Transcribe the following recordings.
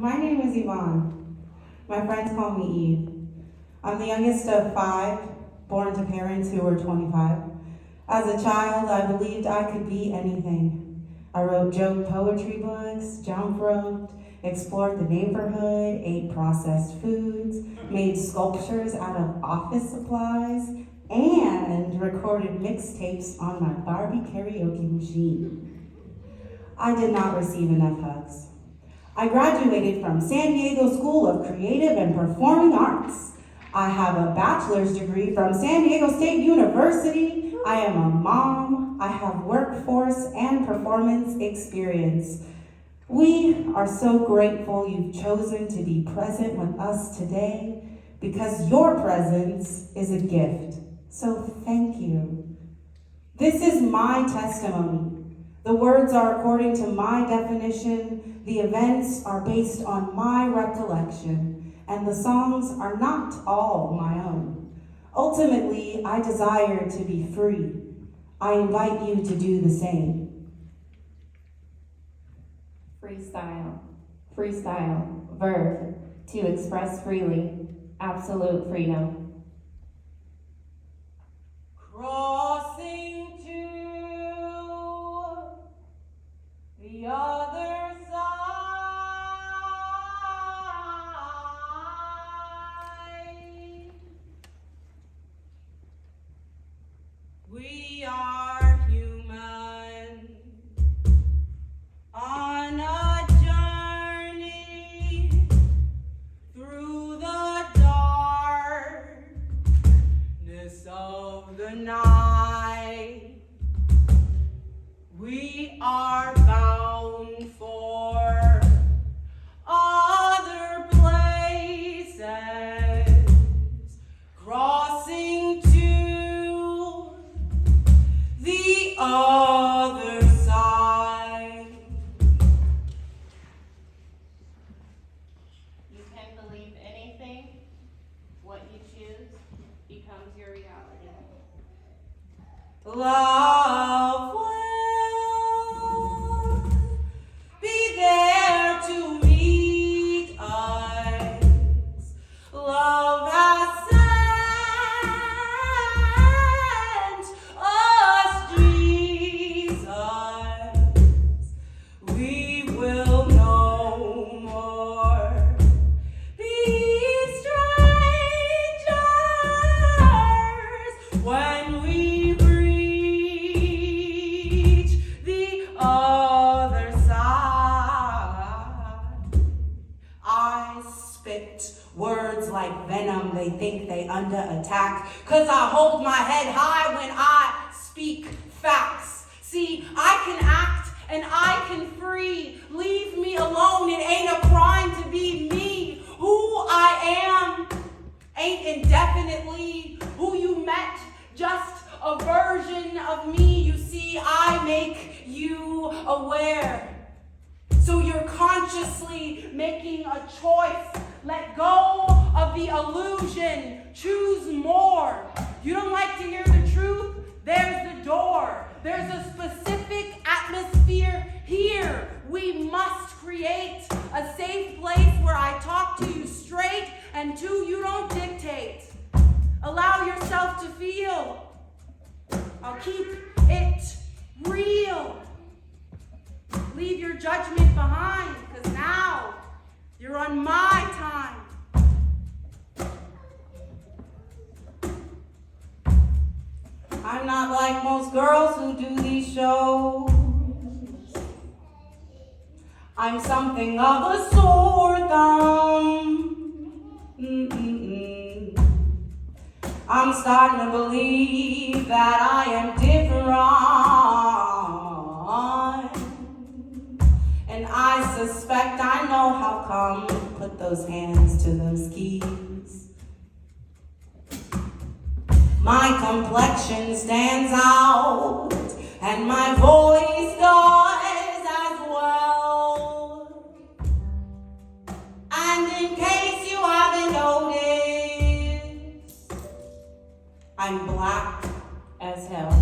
My name is Yvonne. My friends call me Eve. I'm the youngest of 5, born to parents who were 25. As a child, I believed I could be anything. I wrote joke poetry books, jump roped, explored the neighborhood, ate processed foods, made sculptures out of office supplies, and recorded mixtapes on my Barbie karaoke machine. I did not receive enough hugs. I graduated from San Diego School of Creative and Performing Arts. I have a bachelor's degree from San Diego State University. I am a mom. I have workforce and performance experience. We are so grateful you've chosen to be present with us today because your presence is a gift. So thank you. This is my testimony. The words are according to my definition. The events are based on my recollection, and the songs are not all my own. Ultimately, I desire to be free. I invite you to do the same. Freestyle. Freestyle. Verb. To express freely. Absolute freedom. Crossing to the other side. We are human on a journey through the darkness of the night. We are bound for other places, crossing to the other side. You can believe anything. What you choose becomes your reality. Love will be there to meet us. Love has sent us Jesus. We will no more be strangers when we reach the other side. I spit words like venom, they think they under attack, 'cause I hold my head high when I speak facts. See, I can act and I can free. Leave me alone, it ain't a crime to be me. Who I am ain't indefinitely who you met, just a version of me. You see, I make you aware. So you're consciously making a choice. Let go of the illusion. Choose more. You don't like to hear the truth? There's the door. There's a specific atmosphere here. We must create a safe place where I talk to you straight and two, you don't dictate. Allow yourself to feel. I'll keep it real. Leave your judgment behind, because now you're on my time. I'm not like most girls who do these shows. I'm something of a sore thumb. I'm starting to believe that I am different. And I suspect I know how come. Put those hands to those keys. My complexion stands out, and my voice does as well. And in case you haven't noticed, I'm black as hell.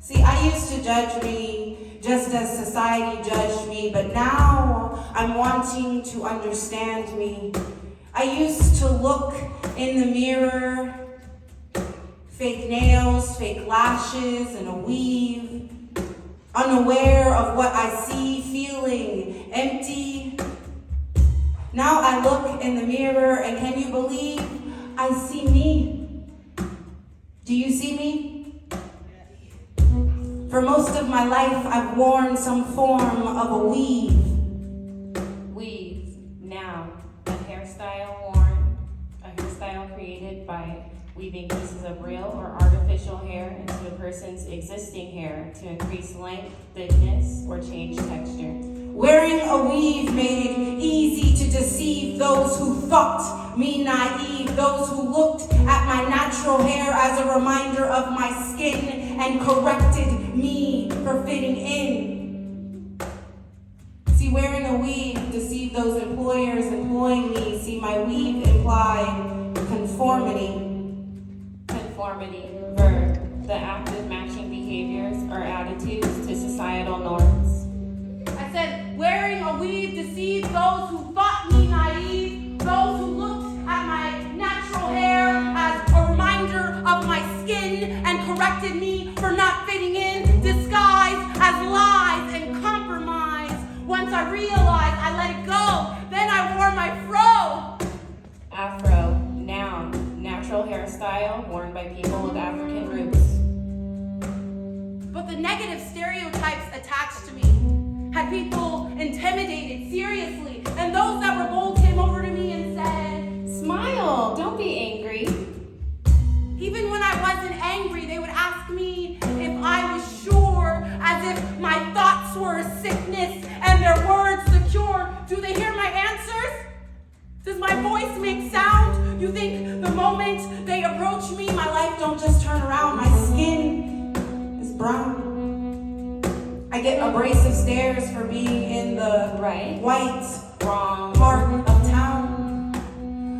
See, I used to judge me just as society judged me, but now I'm wanting to understand me. I used to look in the mirror, fake nails, fake lashes, and a weave, unaware of what I see, feeling empty. Now I look in the mirror, and can you believe I see me? Do you see me? For most of my life, I've worn some form of a weave. Weave, noun, a hairstyle worn, a hairstyle created by weaving pieces of real or artificial hair into a person's existing hair to increase length, thickness, or change texture. Wearing a weave made it easy to deceive those who thought me naive, those who looked at my natural hair as a reminder of my skin and corrected me for fitting in. See, wearing a weave deceived those employers employing me. See, my weave implied conformity. Conformity, verb, the act of matching behaviors or attitudes to societal norms. I said, wearing a weave deceived those who thought me naive, those who looked at my natural hair as a reminder of my skin and corrected me for not fitting in, disguised as lies and compromise. Once I realized, I let it go. Then I wore my fro. Afro, noun, natural hairstyle worn by people with African roots. But the negative stereotypes attached to me had people intimidated seriously, and those that were bold came over to me and said, Smile, don't be angry. even when I wasn't angry, they would ask me if I was sure, as if my thoughts were a sickness and their words the cure. Do they hear my answers? Does my voice make sound? You think the moment they approach me, My life don't just turn around, my skin is brown. I get abrasive stares for being in the Right. white Wrong. part of town.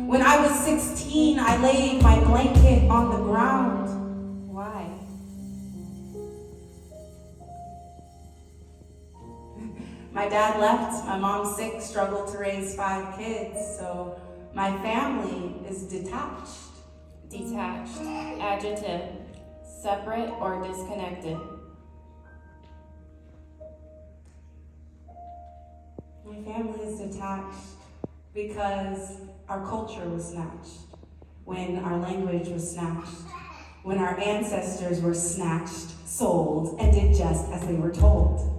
When I was 16, I laid my blanket on the ground. Why? My dad left, my mom's sick, struggled to raise 5 kids, so my family is detached. Detached, adjective, separate or disconnected. My family is detached because our culture was snatched, when our language was snatched, when our ancestors were snatched, sold, and did just as they were told.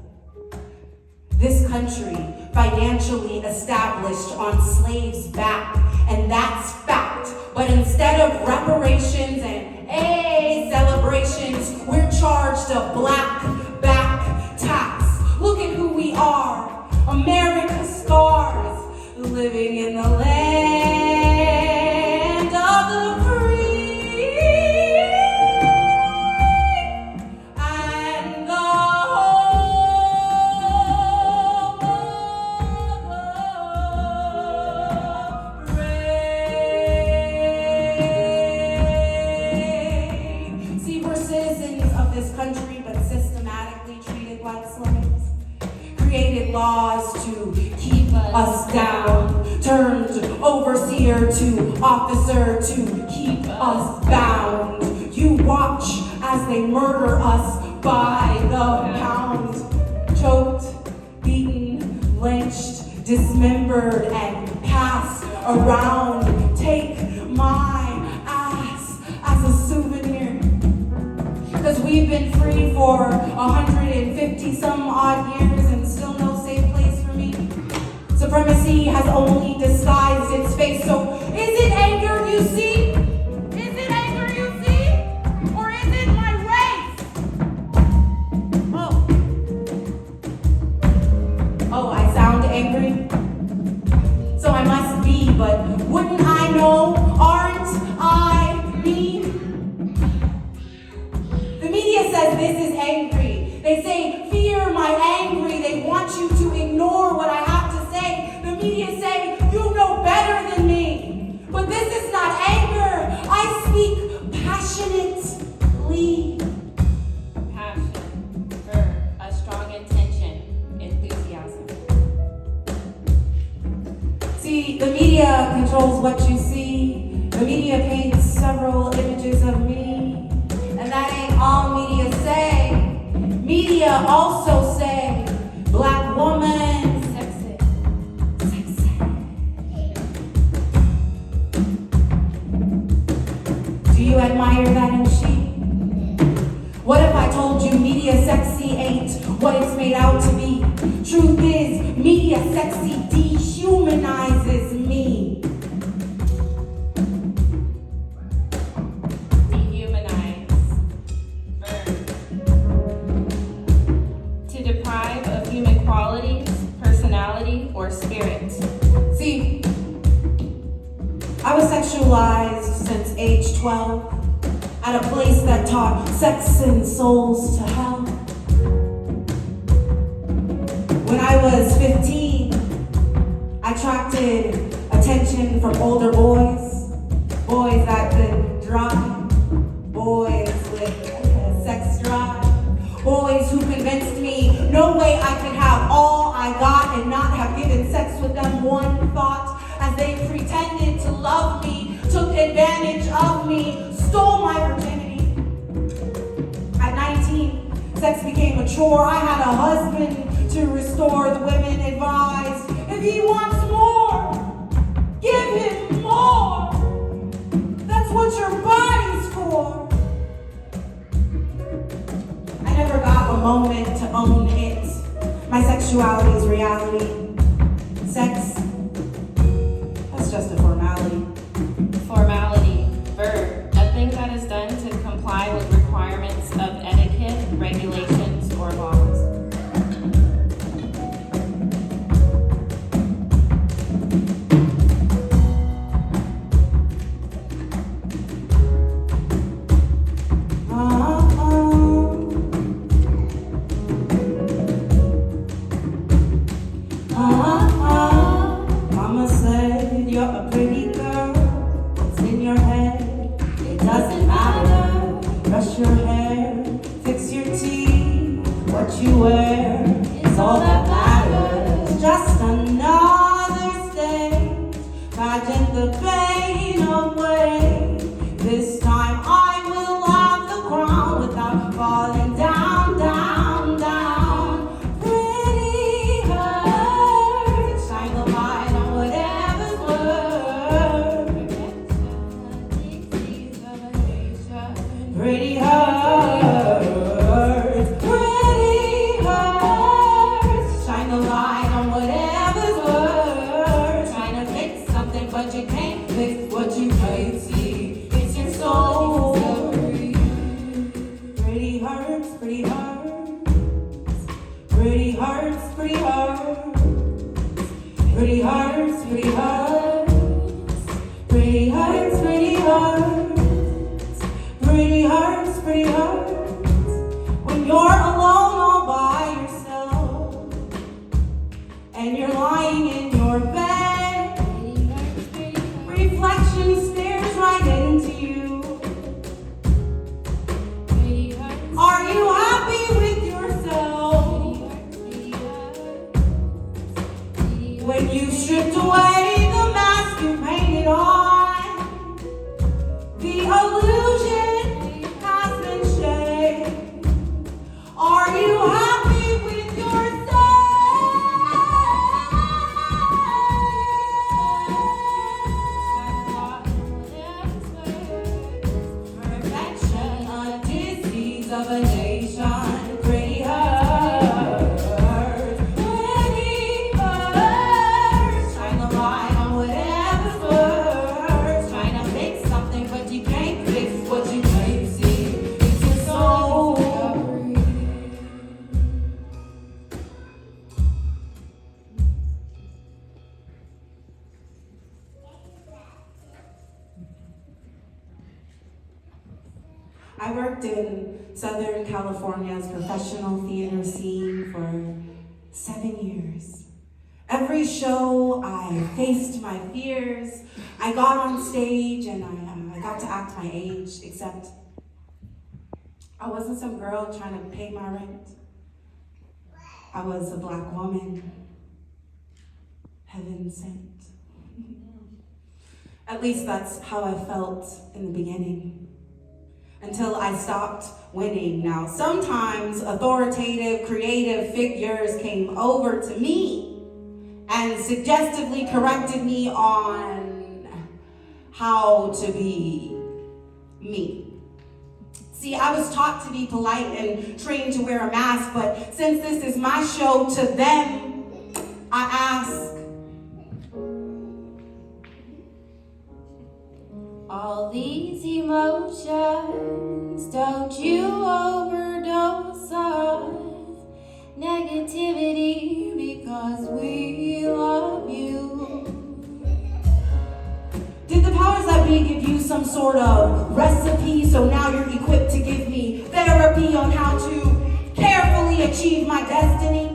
This country, financially established on slaves' back, and that's fact. But instead of reparations and celebrations, we're charged a black back tax. Look at who we are. America's scars, living in the land of the free and the home of the brave. See, we're citizens of this country, but systematically treated like slaves. Created laws to keep us down, turned overseer to officer to keep us bound. You watch as they murder us by the pound. Choked, beaten, lynched, dismembered, and passed around. Take my ass as a souvenir. Cause we've been free for 150 some odd years and still no safe place for me. Supremacy has only disguised its face. So is it anger you see? is it anger you see? Or is it my race? Oh, I sound angry? So I must be, but wouldn't I know? Aren't I me? The media says this is angry. They say, fear my angry. They want you to ignore what I have to say. The media say, you know better than me. controls what you see. The media paints several images of me. And that ain't all media say. Media also say, black woman, sexy, sexy. Do you admire that in she? What if I told you media sexy ain't what it's made out to be? Truth is, media sexy dehumanizes me. Dehumanize. Verb. To deprive of human qualities, personality, or spirit. See, I was sexualized since age 12 at a place that taught sex and souls to hell. When I was 15, I attracted attention from older boys, boys that could drive, boys with sex drive, boys who convinced me no way I could have all I got and not have given sex with them one thought, as they pretended to love me, took advantage of me, stole my virginity. At 19, sex became a chore. I had a husband to restore. The women advised, if he wants more, give him more. That's what your body's for. I never got a moment to own it. My sexuality's reality. Sex, that's just a formality. Formality. Verb. A thing that is done to comply with requirements of etiquette, regulations, or laws. Mama said you're a pretty girl. What's in your head? It doesn't matter. Brush your hair, fix your teeth. What you wear is all that matters. Just another stage, pageant the pain away. This time I will have the crown without falling down, down, down. Pretty hurts, shine the light on whatever's worth. Pretty hurts, shine the light on whatever's worth. Trying to fix something, but you can't fix what you can't see. It's your soul. Pretty hurts, pretty hurts. Pretty hurts, pretty hurts. Pretty hurts, pretty hurts. Pretty hurts, pretty hurts. Pretty hurts, pretty hurts. When you're alone all by yourself and you're lying in your bed, reflection stares right into you. Are you happy with yourself? When you stripped away the mask you painted on, the illusion has been shed. Are you happy with yourself? Perfection, a disease of a nation. Pretty hurts, pretty hurts. Shine the light on whatever's worth. Trying to fix something, but you can't fix what you can't see. It's your soul. I worked in Southern California's professional theater scene for 7 years. Every show, I faced my fears. I got on stage and I got to act my age, except I wasn't some girl trying to pay my rent. I was a black woman, heaven sent. At least that's how I felt in the beginning. Until I stopped winning. Now, sometimes authoritative, creative figures came over to me and suggestively corrected me on how to be me. See, I was taught to be polite and trained to wear a mask, but since this is my show, to them, I ask, all these emotions, don't you overdose on negativity because we love you. Did the powers that be give you some sort of recipe so now you're equipped to give me therapy on how to carefully achieve my destiny?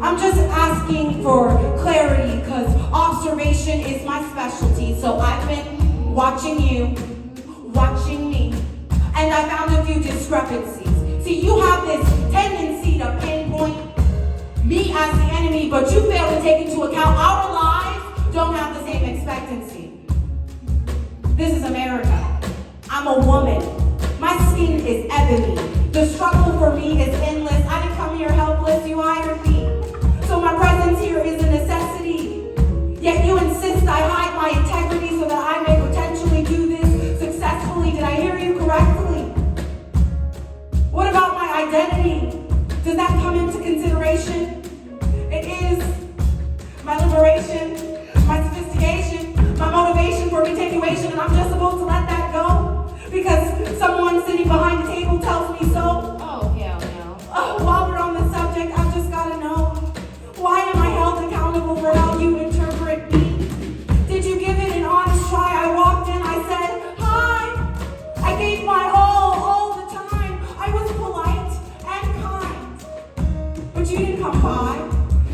I'm just asking for clarity because observation is my specialty. So I've been watching you, watching me, and I found a few discrepancies. See, you have this tendency to pinpoint me as the enemy, but you fail to take into account our lives don't have the same expectancy. This is America. I'm a woman. My skin is ebony. The struggle for me is endless. I didn't come here helpless, you hired me. So my presence here is a necessity. Yet you insist I hide my integrity so that I may potentially do this successfully. Did I hear you correctly? What about my identity? Does that come into consideration? It is my liberation, my sophistication, my motivation for continuation, and I'm just supposed to let that go? Because someone sitting behind the table tells me so? Oh, hell no. Oh, while we're on the subject, I've just gotta know, why am I held accountable for how you interpret me? Did you give it an honest try? I walked in, I said, hi. I gave my all the time. I was polite and kind. But you didn't come by.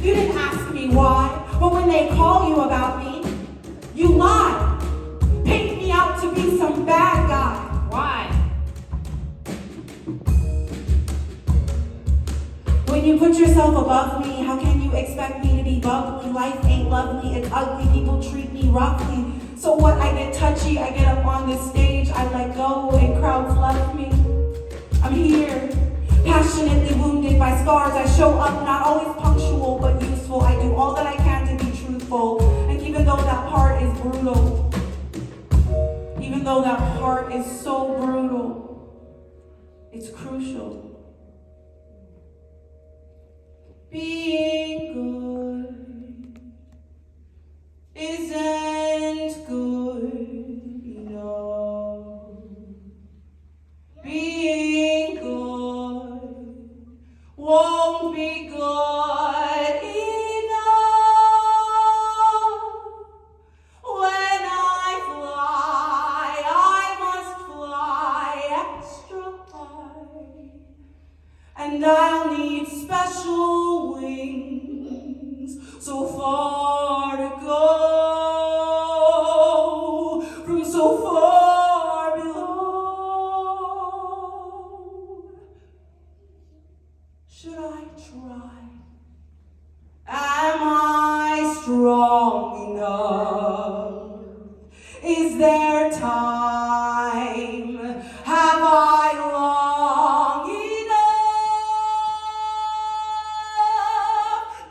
You didn't ask me why. But when they call you about me, you lie. Paint me out to be some bad guy. Why? When you put yourself above me, how can you expect me to be bubbly? Life ain't lovely, it's ugly, people treat me roughly. So what, I get touchy, I get up on this stage, I let go, and crowds love me. I'm here, passionately wounded by scars. I show up, not always punctual, but useful. I do all that I can to be truthful. And even though that part is brutal, even though that part is so brutal, it's crucial. Being good isn't good enough. Being good won't be good enough. When I fly, I must fly extra high. And I'll need special wings so far to go from so far below. Should I try? Am I strong enough? Is there time? Have I long enough?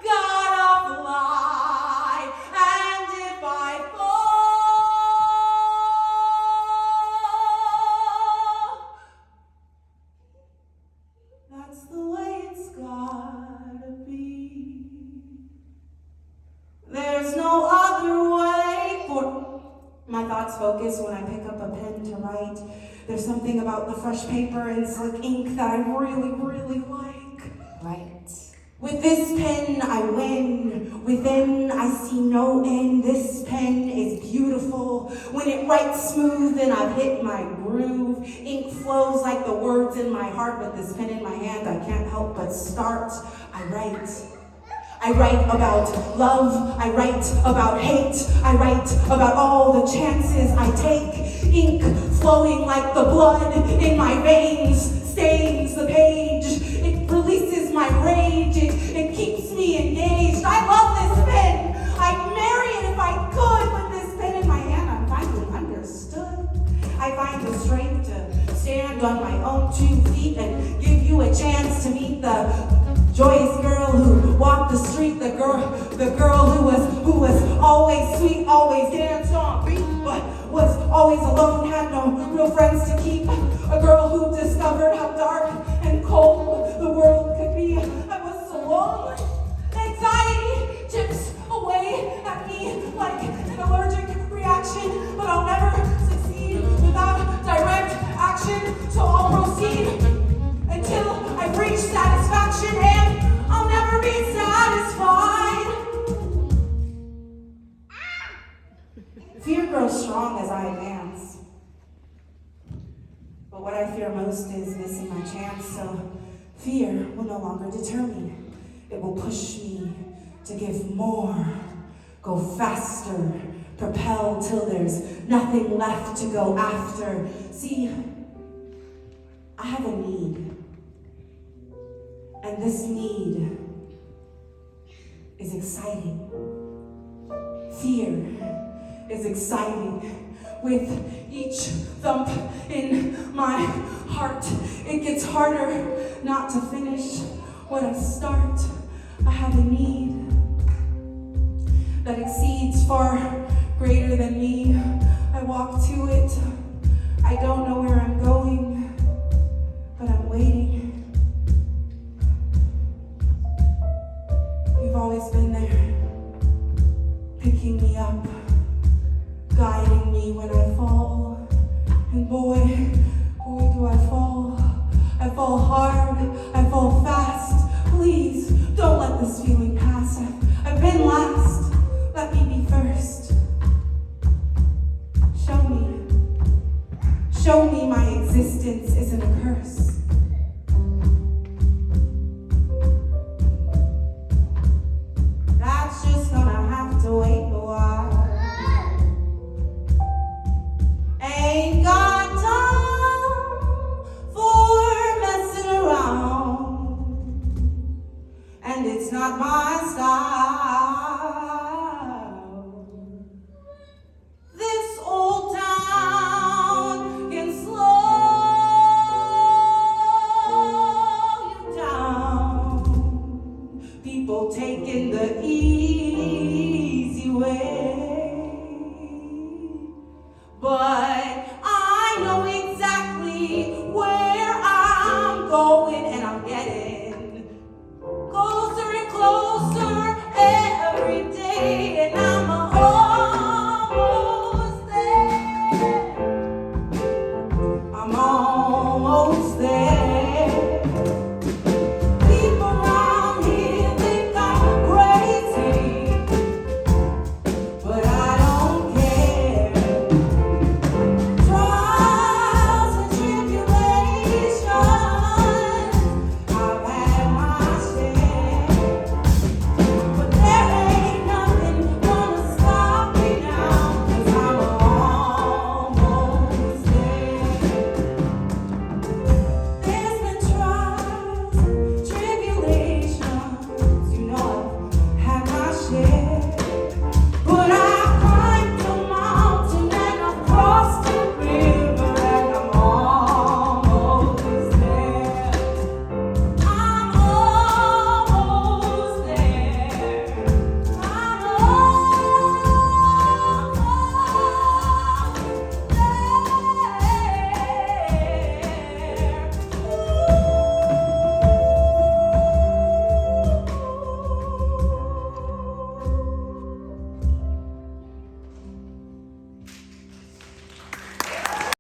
Gotta fly, and if I fall, that's the way it's gotta be. There's no other way for my thoughts focus when I pick up a pen to write. There's something about the fresh paper and slick ink that I really, really like. Right. With this pen, I win. Within, I see no end. This pen is beautiful. When it writes smooth and I've hit my groove, ink flows like the words in my heart. With this pen in my hand, I can't help but start. I write. I write about love, I write about hate, I write about all the chances I take. Ink flowing like the blood in my veins stains the page. It releases my rage, it keeps me engaged. I love this pen. I'd marry it if I could. With this pen in my hand, stand on my own 2 feet and give you a chance to meet the joyous girl who walked the street, the girl who was always sweet, always danced on beat, but was always alone, had no real friends to keep. A girl who discovered how dark and cold the world could be. I was so lonely. Anxiety chips away at me like an allergic reaction, but I'll never succeed without direct action. So I'll proceed until I've reached satisfaction, and I'll never be satisfied. Fear grows strong as I advance, but what I fear most is missing my chance. So fear will no longer deter me. It will push me to give more, go faster, propel till there's nothing left to go after. See, I have a need, and this need is exciting. Fear is exciting. With each thump in my heart, it gets harder not to finish what I start. I have a need that exceeds far greater than me. I walk to it. I don't know where I'm going, but I'm waiting. You've always been there, picking me up, guiding me when I fall. And boy, do I fall. I fall hard, I fall fast. Please, don't let this feeling pass. I've been last, let me be first. Show me my existence isn't a curse. That's just gonna have to wait a while. Ain't got time for messing around, and it's not my style. This old town can slow you down. People taking the easy way.